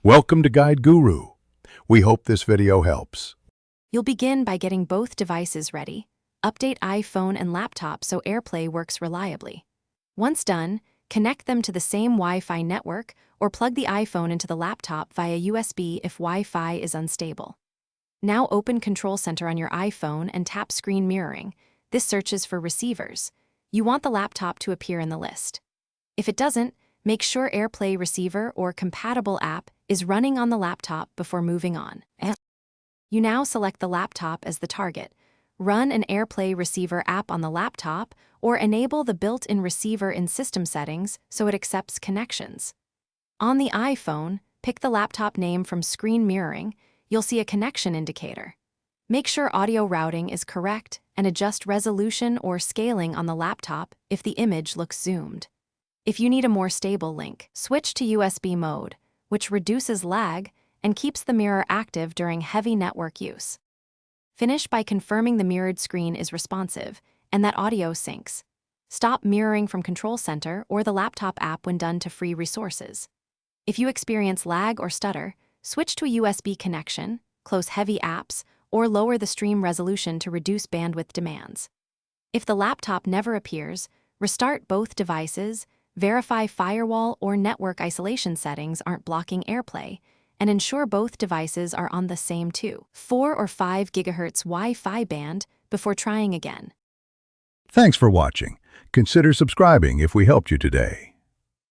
Welcome to Guide Guru. We hope this video helps. You'll begin by getting both devices ready. Update iPhone and laptop so AirPlay works reliably. Once done, connect them to the same Wi-Fi network or plug the iPhone into the laptop via USB if Wi-Fi is unstable. Now open Control Center on your iPhone and tap Screen Mirroring. This searches for receivers. You want the laptop to appear in the list. If it doesn't, make sure AirPlay receiver or compatible app is running on the laptop before moving on. You now select the laptop as the target. Run an AirPlay receiver app on the laptop or enable the built-in receiver in system settings so it accepts connections. On the iPhone, pick the laptop name from Screen Mirroring. You'll see a connection indicator. Make sure audio routing is correct and adjust resolution or scaling on the laptop if the image looks zoomed. If you need a more stable link, switch to USB mode, which reduces lag and keeps the mirror active during heavy network use. Finish by confirming the mirrored screen is responsive and that audio syncs. Stop mirroring from Control Center or the laptop app when done to free resources. If you experience lag or stutter, switch to a USB connection, close heavy apps, or lower the stream resolution to reduce bandwidth demands. If the laptop never appears, restart both devices, verify firewall or network isolation settings aren't blocking AirPlay, and ensure both devices are on the same 2, 4, or 5 GHz Wi-Fi band before trying again. Thanks for watching. Consider subscribing if we helped you today.